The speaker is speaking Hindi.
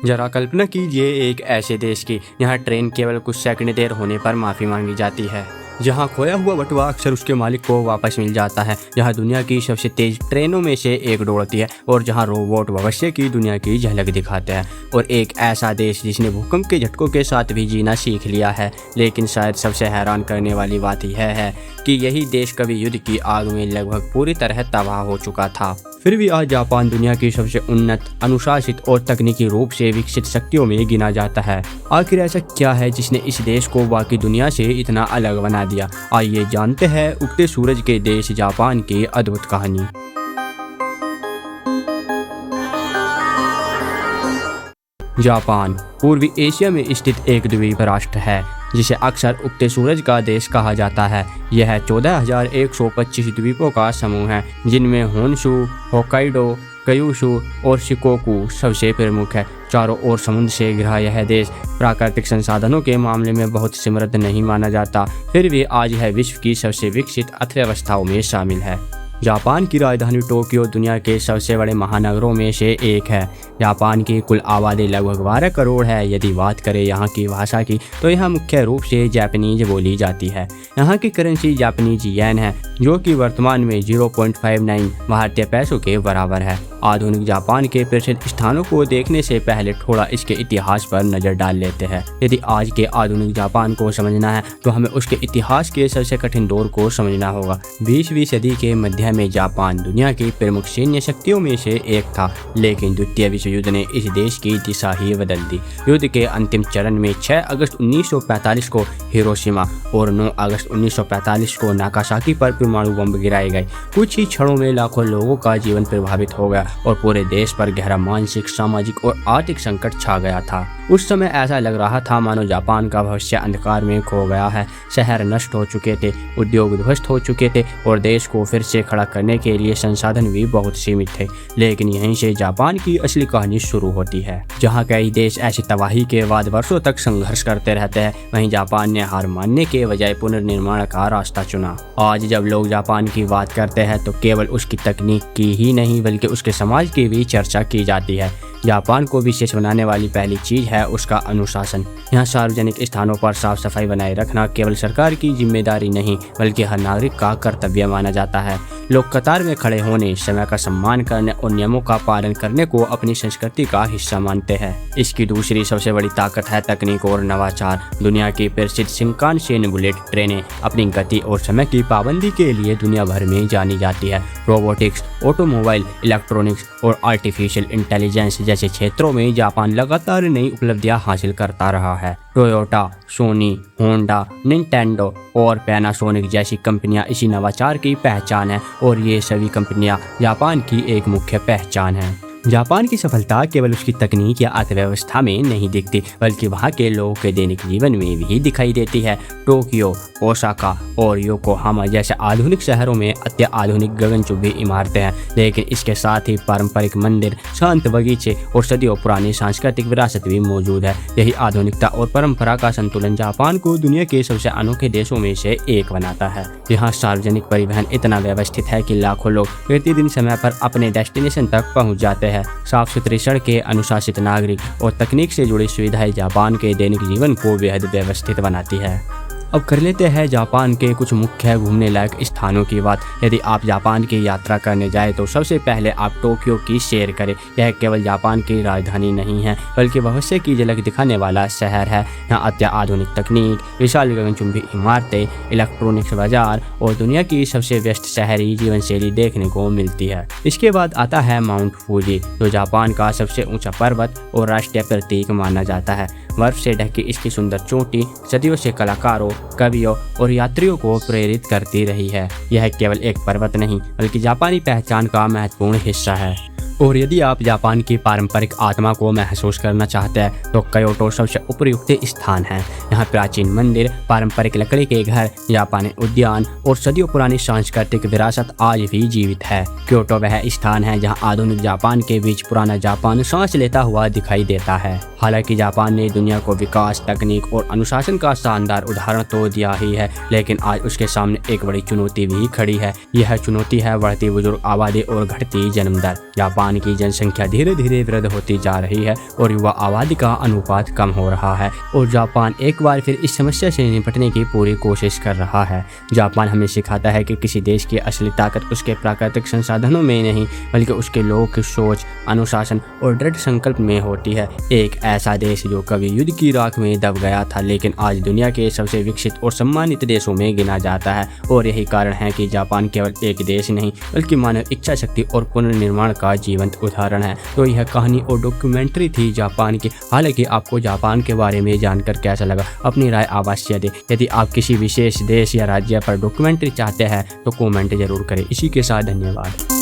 जरा कल्पना कीजिए एक ऐसे देश की जहां ट्रेन केवल कुछ सेकंड देर होने पर माफ़ी मांगी जाती है, जहां खोया हुआ बटुआ अक्सर उसके मालिक को वापस मिल जाता है, जहां दुनिया की सबसे तेज ट्रेनों में से एक दौड़ती है और जहां रोबोट भविष्य की दुनिया की झलक दिखाते हैं। और एक ऐसा देश जिसने भूकंप के झटकों के साथ भी जीना सीख लिया है। लेकिन शायद सबसे हैरान करने वाली बात यह है कि यही देश कभी युद्ध की आग में लगभग पूरी तरह तबाह हो चुका था। फिर भी आज जापान दुनिया की सबसे उन्नत, अनुशासित और तकनीकी रूप से विकसित शक्तियों में गिना जाता है। आखिर ऐसा क्या है जिसने इस देश को बाकी दुनिया से इतना अलग बना दिया? आइए जानते हैं उगते सूरज के देश जापान की अद्भुत कहानी। जापान पूर्वी एशिया में स्थित एक द्वीप राष्ट्र है जिसे अक्सर उगते सूरज का देश कहा जाता है। यह 14,125 द्वीपों का समूह है, जिनमें होन्शु, होक्काइडो, क्यूशु और शिकोकू सबसे प्रमुख है। चारों ओर समुद्र से घिरा यह देश प्राकृतिक संसाधनों के मामले में बहुत समृद्ध नहीं माना जाता, फिर भी आज यह विश्व की सबसे विकसित अर्थव्यवस्थाओं में शामिल है। जापान की राजधानी टोक्यो दुनिया के सबसे बड़े महानगरों में से एक है। जापान की कुल आबादी लगभग 12 करोड़ है। यदि बात करें यहाँ की भाषा की तो यहाँ मुख्य रूप से जापानीज बोली जाती है। यहाँ की करेंसी जापानीज येन है, जो कि वर्तमान में 0.59 भारतीय पैसों के बराबर है। आधुनिक जापान के प्रसिद्ध स्थानों को देखने से पहले थोड़ा इसके इतिहास पर नजर डाल लेते हैं। यदि आज के आधुनिक जापान को समझना है तो हमें उसके इतिहास के सबसे कठिन दौर को समझना होगा। 20वीं सदी के मध्य में जापान दुनिया की प्रमुख सैन्य शक्तियों में से एक था, लेकिन द्वितीय विश्व युद्ध ने इस देश की दिशा ही बदल दी। युद्ध के अंतिम चरण में 6 अगस्त 1945 को हिरोशिमा और 9 अगस्त 1945 को नागासाकी पर परमाणु बम गिराए गए। कुछ ही क्षणों में लाखों लोगों का जीवन प्रभावित हो गया और पूरे देश पर गहरा मानसिक, सामाजिक और आर्थिक संकट छा गया था। उस समय ऐसा लग रहा था मानो जापान का भविष्य अंधकार में खो गया है। शहर नष्ट हो चुके थे, उद्योग ध्वस्त हो चुके थे और देश को फिर से खड़ा करने के लिए संसाधन भी बहुत सीमित थे। लेकिन यहीं से जापान की असली कहानी शुरू होती है। जहाँ कई देश ऐसी तबाही के बाद वर्षों तक संघर्ष करते रहते हैं, वहीं जापान ने हार मानने के बजाय पुनर्निर्माण का रास्ता चुना। आज जब लोग जापान की बात करते हैं तो केवल उसकी तकनीक की ही नहीं बल्कि उसके समाज की भी चर्चा की जाती है। जापान को विशेष बनाने वाली पहली चीज है उसका अनुशासन। यहाँ सार्वजनिक स्थानों पर साफ सफाई बनाए रखना केवल सरकार की जिम्मेदारी नहीं बल्कि हर नागरिक का कर्तव्य माना जाता है। लोग कतार में खड़े होने, समय का सम्मान करने और नियमों का पालन करने को अपनी संस्कृति का हिस्सा मानते हैं। इसकी दूसरी सबसे बड़ी ताकत है तकनीक और नवाचार। दुनिया की प्रसिद्ध शिंकानसेन बुलेट ट्रेनें अपनी गति और समय की पाबंदी के लिए दुनिया भर में जानी जाती है। रोबोटिक्स, ऑटोमोबाइल, इलेक्ट्रॉनिक्स और आर्टिफिशियल इंटेलिजेंस जैसे क्षेत्रों में जापान लगातार नई उपलब्धियां हासिल करता रहा है। टोयोटा, सोनी, होंडा, निंटेंडो और पैनासोनिक जैसी कंपनियां इसी नवाचार की पहचान है और ये सभी कंपनियां जापान की एक मुख्य पहचान है। जापान की सफलता केवल उसकी तकनीक या अर्थव्यवस्था में नहीं दिखती बल्कि वहाँ के लोगों के दैनिक जीवन में भी दिखाई देती है। टोक्यो, ओसाका और योकोहामा जैसे आधुनिक शहरों में अत्याधुनिक गगनचुंबी इमारतें हैं, लेकिन इसके साथ ही पारंपरिक मंदिर, शांत बगीचे और सदियों पुरानी सांस्कृतिक विरासत भी मौजूद है। यही आधुनिकता और परंपरा का संतुलन जापान को दुनिया के सबसे अनोखे देशों में से एक बनाता है। यहाँ सार्वजनिक परिवहन इतना व्यवस्थित है कि लाखों लोग प्रतिदिन समय पर अपने डेस्टिनेशन तक पहुँच जाते हैं। साफ सुथरी सड़कें, अनुशासित नागरिक और तकनीक से जुड़ी सुविधाएं जापान के दैनिक जीवन को बेहद व्यवस्थित बनाती है। अब कर लेते हैं जापान के कुछ मुख्य घूमने लायक स्थानों की बात। यदि आप जापान की यात्रा करने जाएं तो सबसे पहले आप टोक्यो की सैर करें। यह केवल जापान की राजधानी नहीं है बल्कि भविष्य की झलक दिखाने वाला शहर है। यहाँ अत्याधुनिक तकनीक, विशाल गगनचुंबी इमारतें, इलेक्ट्रॉनिक्स बाजार और दुनिया की सबसे व्यस्त शहरी जीवन शैली देखने को मिलती है। इसके बाद आता है माउंट फूजी, जो जापान का सबसे ऊंचा पर्वत और राष्ट्रीय प्रतीक माना जाता है। बर्फ से ढकी इसकी सुंदर चोटी सदियों से कलाकारों, कवियों और यात्रियों को प्रेरित करती रही है। यह केवल एक पर्वत नहीं बल्कि जापानी पहचान का महत्वपूर्ण हिस्सा है। और यदि आप जापान की पारंपरिक आत्मा को महसूस करना चाहते हैं तो क्योटो सबसे उपयुक्त स्थान है। यहाँ प्राचीन मंदिर, पारंपरिक लकड़ी के घर, जापानी उद्यान और सदियों पुरानी सांस्कृतिक विरासत आज भी जीवित है। क्योटो वह स्थान है जहाँ आधुनिक जापान के बीच पुराना जापान सांस लेता हुआ दिखाई देता है। हालांकि जापान ने दुनिया को विकास, तकनीक और अनुशासन का शानदार उदाहरण तो दिया ही है, लेकिन आज उसके सामने एक बड़ी चुनौती भी खड़ी है। यह चुनौती है बढ़ती बुजुर्ग आबादी और घटती जन्म दर। जापान जापान की जनसंख्या धीरे धीरे वृद्धि होती जा रही है और युवा आबादी का अनुपात कम हो रहा है और जापान एक बार फिर इस समस्या से निपटने की पूरी कोशिश कर रहा है। जापान हमें सिखाता है कि किसी देश की असली ताकत उसके प्राकृतिक संसाधनों में नहीं बल्कि उसके लोगों की सोच, अनुशासन और दृढ़ संकल्प में होती है। एक ऐसा देश जो कभी युद्ध की राख में दब गया था लेकिन आज दुनिया के सबसे विकसित और सम्मानित देशों में गिना जाता है और यही कारण है कि जापान केवल एक देश नहीं बल्कि मानव इच्छा शक्ति और पुनर्निर्माण का जीवंत उदाहरण है। तो यह कहानी और डॉक्यूमेंट्री थी जापान की। हालांकि आपको जापान के बारे में जानकर कैसा लगा, अपनी राय अवश्य दें। यदि आप किसी विशेष देश या राज्य पर डॉक्यूमेंट्री चाहते हैं तो कमेंट जरूर करें। इसी के साथ धन्यवाद।